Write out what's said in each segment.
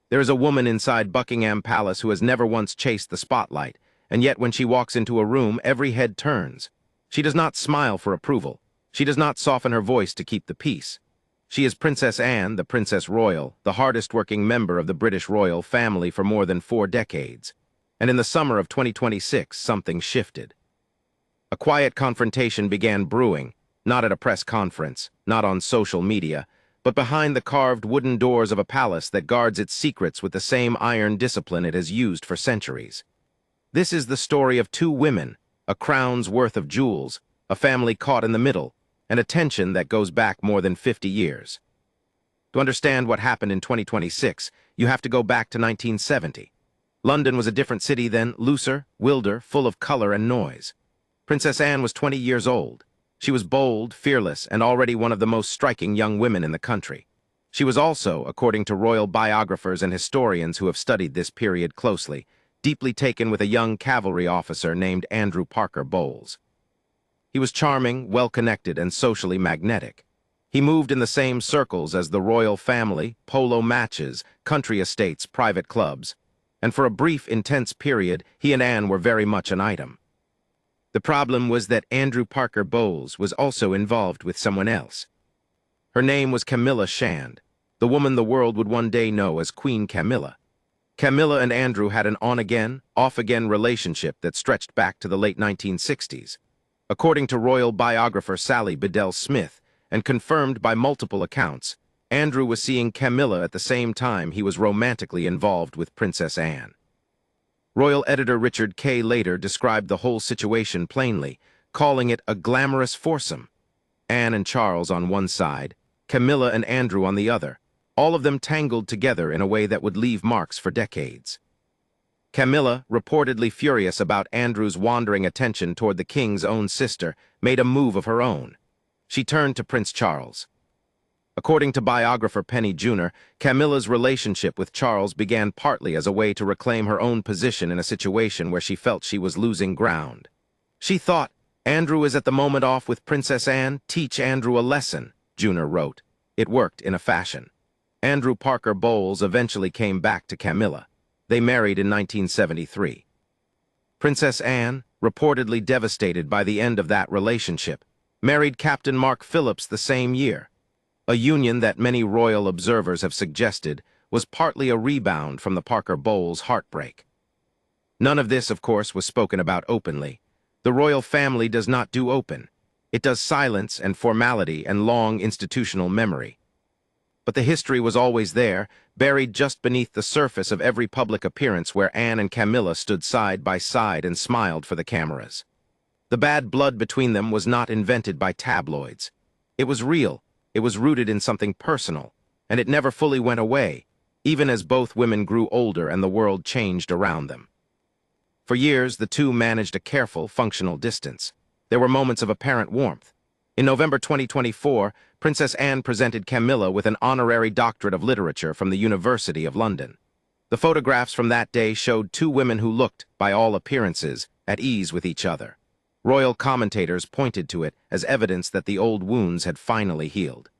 There is a woman inside Buckingham Palace who has never once chased the spotlight, and yet when she walks into a room, every head turns. She does not smile for approval. She does not soften her voice to keep the peace. She is Princess Anne, the Princess Royal, the hardest-working member of the British royal family for more than 4 decades. And in the summer of 2026, something shifted. A quiet confrontation began brewing, not at a press conference, not on social media, but behind the carved wooden doors of a palace that guards its secrets with the same iron discipline it has used for centuries. This is the story of 2 women, a crown's worth of jewels, a family caught in the middle, and a tension that goes back more than 50 years. To understand what happened in 2026, you have to go back to 1970. London was a different city then, looser, wilder, full of color and noise. Princess Anne was 20 years old. She was bold, fearless, and already one of the most striking young women in the country. She was also, according to royal biographers and historians who have studied this period closely, deeply taken with a young cavalry officer named Andrew Parker Bowles. He was charming, well-connected, and socially magnetic. He moved in the same circles as the royal family, polo matches, country estates, private clubs, and for a brief, intense period, he and Anne were very much an item. The problem was that Andrew Parker Bowles was also involved with someone else. Her name was Camilla Shand, the woman the world would one day know as Queen Camilla. Camilla and Andrew had an on-again, off-again relationship that stretched back to the late 1960s. According to royal biographer Sally Bedell Smith, and confirmed by multiple accounts, Andrew was seeing Camilla at the same time he was romantically involved with Princess Anne. Royal editor Richard K. later described the whole situation plainly, calling it a glamorous foursome. Anne and Charles on one side, Camilla and Andrew on the other, all of them tangled together in a way that would leave marks for decades. Camilla, reportedly furious about Andrew's wandering attention toward the king's own sister, made a move of her own. She turned to Prince Charles. According to biographer Penny Junor, Camilla's relationship with Charles began partly as a way to reclaim her own position in a situation where she felt she was losing ground. She thought, "Andrew is at the moment off with Princess Anne, teach Andrew a lesson," Junor wrote. It worked in a fashion. Andrew Parker Bowles eventually came back to Camilla. They married in 1973. Princess Anne, reportedly devastated by the end of that relationship, married Captain Mark Phillips the same year. A union that many royal observers have suggested was partly a rebound from the Parker Bowles heartbreak. None of this, of course, was spoken about openly. The royal family does not do open. It does silence and formality and long institutional memory. But the history was always there, buried just beneath the surface of every public appearance where Anne and Camilla stood side by side and smiled for the cameras. The bad blood between them was not invented by tabloids. It was real. It was rooted in something personal, and it never fully went away, even as both women grew older and the world changed around them. For years, the two managed a careful, functional distance. There were moments of apparent warmth. In November 2024, Princess Anne presented Camilla with an honorary doctorate of literature from the University of London. The photographs from that day showed 2 women who looked, by all appearances, at ease with each other. Royal commentators pointed to it as evidence that the old wounds had finally healed.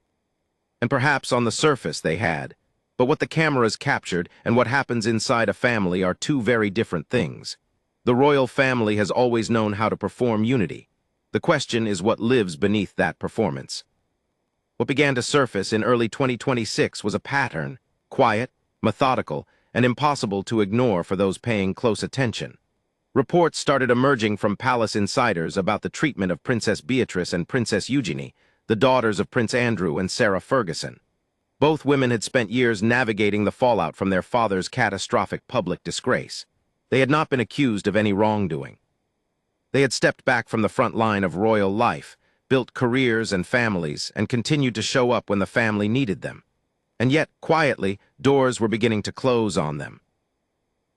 And perhaps on the surface they had, but what the cameras captured and what happens inside a family are 2 very different things. The royal family has always known how to perform unity. The question is what lives beneath that performance. What began to surface in early 2026 was a pattern, quiet, methodical, and impossible to ignore for those paying close attention. Reports started emerging from palace insiders about the treatment of Princess Beatrice and Princess Eugenie, the daughters of Prince Andrew and Sarah Ferguson. Both women had spent years navigating the fallout from their father's catastrophic public disgrace. They had not been accused of any wrongdoing. They had stepped back from the front line of royal life, built careers and families, and continued to show up when the family needed them. And yet, quietly, doors were beginning to close on them.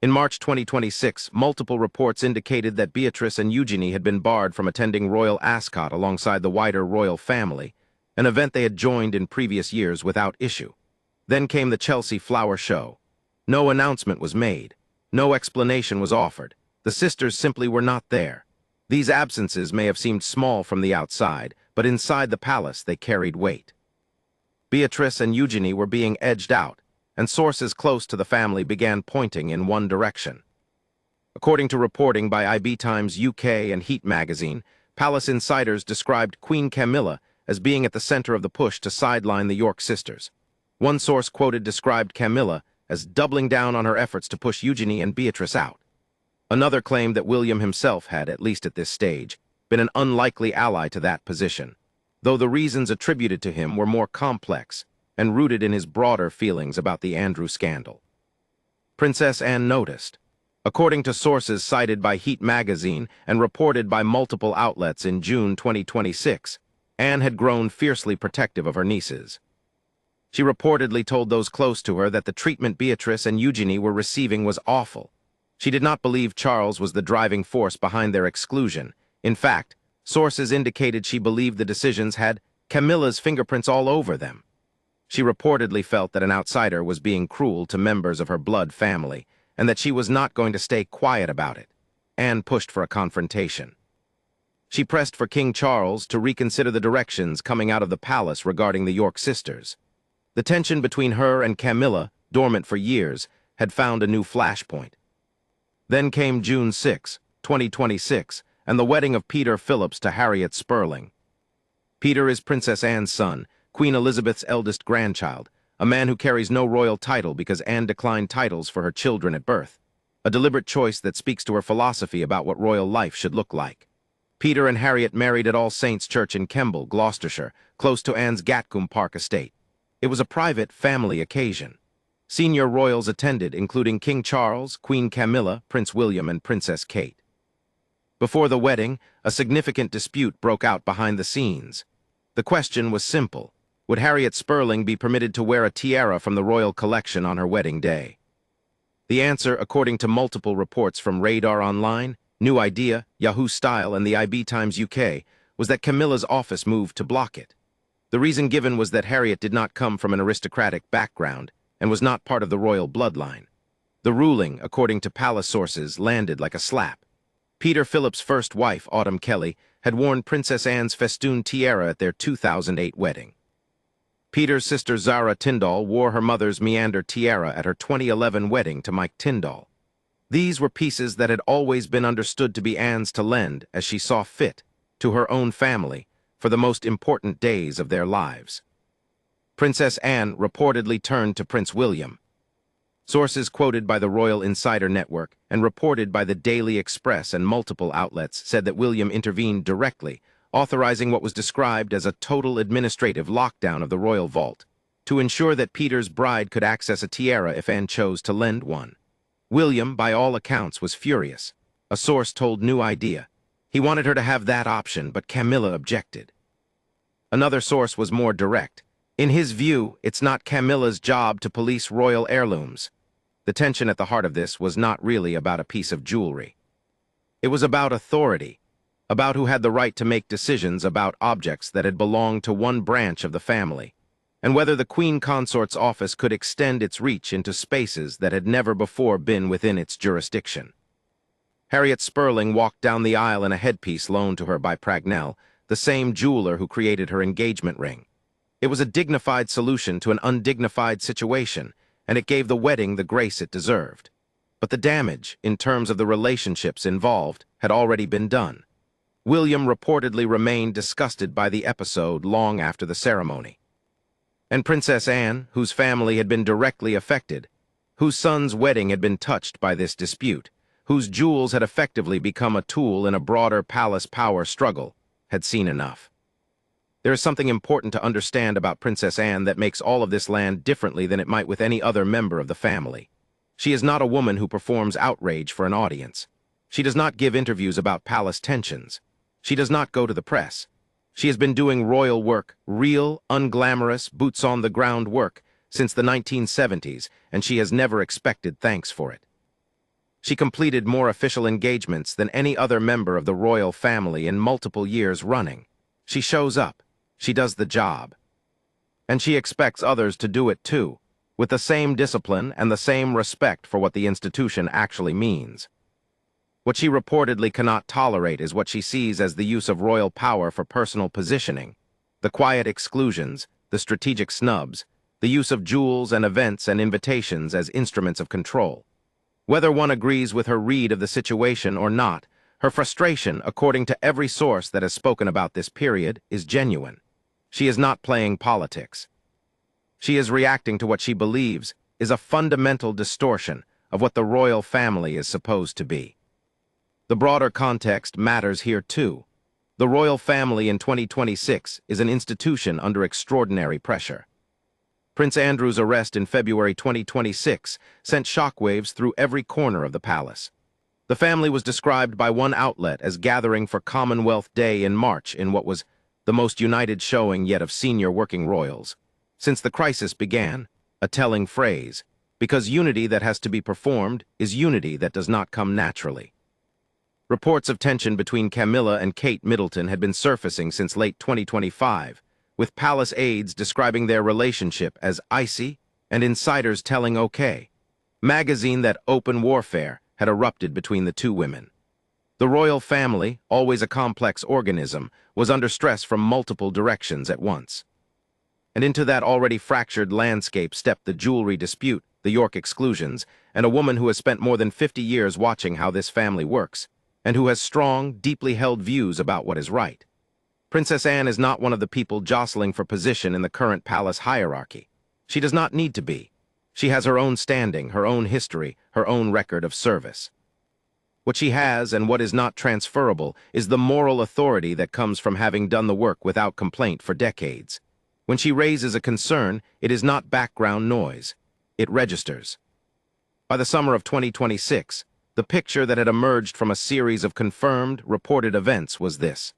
In March 2026, multiple reports indicated that Beatrice and Eugenie had been barred from attending Royal Ascot alongside the wider royal family, an event they had joined in previous years without issue. Then came the Chelsea Flower Show. No announcement was made. No explanation was offered. The sisters simply were not there. These absences may have seemed small from the outside, but inside the palace they carried weight. Beatrice and Eugenie were being edged out, and sources close to the family began pointing in one direction. According to reporting by IB Times UK and Heat magazine, palace insiders described Queen Camilla as being at the center of the push to sideline the York sisters. One source quoted described Camilla as doubling down on her efforts to push Eugenie and Beatrice out. Another claimed that William himself had, at least at this stage, been an unlikely ally to that position, though the reasons attributed to him were more complex and rooted in his broader feelings about the Andrew scandal. Princess Anne noticed. According to sources cited by Heat magazine and reported by multiple outlets in June 2026, Anne had grown fiercely protective of her nieces. She reportedly told those close to her that the treatment Beatrice and Eugenie were receiving was awful. She did not believe Charles was the driving force behind their exclusion. In fact, sources indicated she believed the decisions had Camilla's fingerprints all over them. She reportedly felt that an outsider was being cruel to members of her blood family, and that she was not going to stay quiet about it. Anne pushed for a confrontation. She pressed for King Charles to reconsider the directions coming out of the palace regarding the York sisters. The tension between her and Camilla, dormant for years, had found a new flashpoint. Then came June 6, 2026, and the wedding of Peter Phillips to Harriet Sperling. Peter is Princess Anne's son, Queen Elizabeth's eldest grandchild, a man who carries no royal title because Anne declined titles for her children at birth, a deliberate choice that speaks to her philosophy about what royal life should look like. Peter and Harriet married at All Saints Church in Kemble, Gloucestershire, close to Anne's Gatcombe Park estate. It was a private family occasion. Senior royals attended, including King Charles, Queen Camilla, Prince William, and Princess Kate. Before the wedding, a significant dispute broke out behind the scenes. The question was simple. Would Harriet Sperling be permitted to wear a tiara from the royal collection on her wedding day? The answer, according to multiple reports from Radar Online, New Idea, Yahoo Style, and the IB Times UK, was that Camilla's office moved to block it. The reason given was that Harriet did not come from an aristocratic background and was not part of the royal bloodline. The ruling, according to palace sources, landed like a slap. Peter Phillips' first wife, Autumn Kelly, had worn Princess Anne's festoon tiara at their 2008 wedding. Peter's sister Zara Tyndall wore her mother's meander tiara at her 2011 wedding to Mike Tyndall. These were pieces that had always been understood to be Anne's to lend, as she saw fit, to her own family for the most important days of their lives. Princess Anne reportedly turned to Prince William. Sources quoted by the Royal Insider Network and reported by the Daily Express and multiple outlets said that William intervened directly, authorizing what was described as a total administrative lockdown of the royal vault, to ensure that Peter's bride could access a tiara if Anne chose to lend one. William, by all accounts, was furious. A source told New Idea. He wanted her to have that option, but Camilla objected. Another source was more direct. In his view, it's not Camilla's job to police royal heirlooms. The tension at the heart of this was not really about a piece of jewelry. It was about authority, about who had the right to make decisions about objects that had belonged to one branch of the family, and whether the Queen Consort's office could extend its reach into spaces that had never before been within its jurisdiction. Harriet Sperling walked down the aisle in a headpiece loaned to her by Pragnell, the same jeweler who created her engagement ring. It was a dignified solution to an undignified situation, and it gave the wedding the grace it deserved. But the damage, in terms of the relationships involved, had already been done. William reportedly remained disgusted by the episode long after the ceremony. And Princess Anne, whose family had been directly affected, whose son's wedding had been touched by this dispute, whose jewels had effectively become a tool in a broader palace power struggle, had seen enough. There is something important to understand about Princess Anne that makes all of this land differently than it might with any other member of the family. She is not a woman who performs outrage for an audience. She does not give interviews about palace tensions. She does not go to the press. She has been doing royal work, real, unglamorous, boots-on-the-ground work, since the 1970s, and she has never expected thanks for it. She completed more official engagements than any other member of the royal family in multiple years running. She shows up. She does the job. And she expects others to do it too, with the same discipline and the same respect for what the institution actually means. What she reportedly cannot tolerate is what she sees as the use of royal power for personal positioning, the quiet exclusions, the strategic snubs, the use of jewels and events and invitations as instruments of control. Whether one agrees with her read of the situation or not, her frustration, according to every source that has spoken about this period, is genuine. She is not playing politics. She is reacting to what she believes is a fundamental distortion of what the royal family is supposed to be. The broader context matters here too. The royal family in 2026 is an institution under extraordinary pressure. Prince Andrew's arrest in February 2026 sent shockwaves through every corner of the palace. The family was described by one outlet as gathering for Commonwealth Day in March in what was the most united showing yet of senior working royals. Since the crisis began, a telling phrase, because unity that has to be performed is unity that does not come naturally. Reports of tension between Camilla and Kate Middleton had been surfacing since late 2025, with palace aides describing their relationship as icy and insiders telling OK. Magazine that open warfare had erupted between the two women. The royal family, always a complex organism, was under stress from multiple directions at once. And into that already fractured landscape stepped the jewelry dispute, the York exclusions, and a woman who has spent more than 50 years watching how this family works, and who has strong, deeply held views about what is right. Princess Anne is not one of the people jostling for position in the current palace hierarchy. She does not need to be. She has her own standing, her own history, her own record of service. What she has and what is not transferable is the moral authority that comes from having done the work without complaint for decades. When she raises a concern, it is not background noise. It registers. By the summer of 2026, the picture that had emerged from a series of confirmed, reported events was this.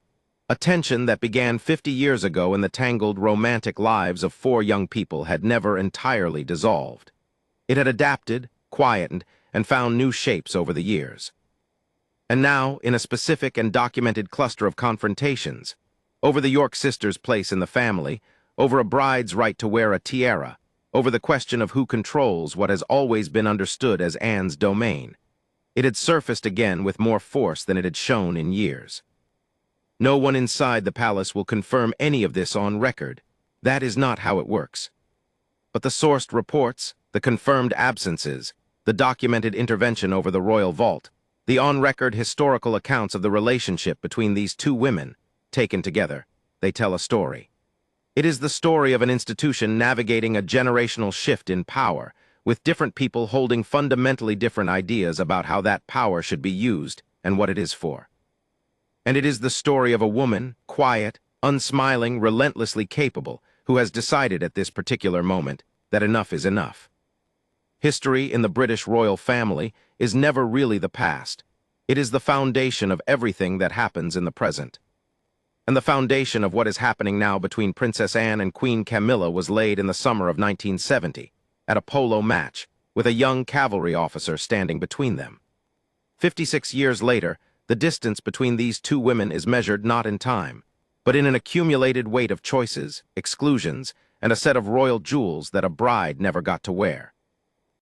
A tension that began 50 years ago in the tangled, romantic lives of four young people had never entirely dissolved. It had adapted, quietened, and found new shapes over the years. And now, in a specific and documented cluster of confrontations, over the York sisters' place in the family, over a bride's right to wear a tiara, over the question of who controls what has always been understood as Anne's domain, it had surfaced again with more force than it had shown in years. No one inside the palace will confirm any of this on record. That is not how it works. But the sourced reports, the confirmed absences, the documented intervention over the royal vault, the on-record historical accounts of the relationship between these two women, taken together, they tell a story. It is the story of an institution navigating a generational shift in power, with different people holding fundamentally different ideas about how that power should be used and what it is for. And it is the story of a woman, quiet, unsmiling, relentlessly capable, who has decided at this particular moment that enough is enough. History in the British royal family is never really the past. It is the foundation of everything that happens in the present. And the foundation of what is happening now between Princess Anne and Queen Camilla was laid in the summer of 1970, at a polo match, with a young cavalry officer standing between them. 56 years later, the distance between these two women is measured not in time, but in an accumulated weight of choices, exclusions, and a set of royal jewels that a bride never got to wear.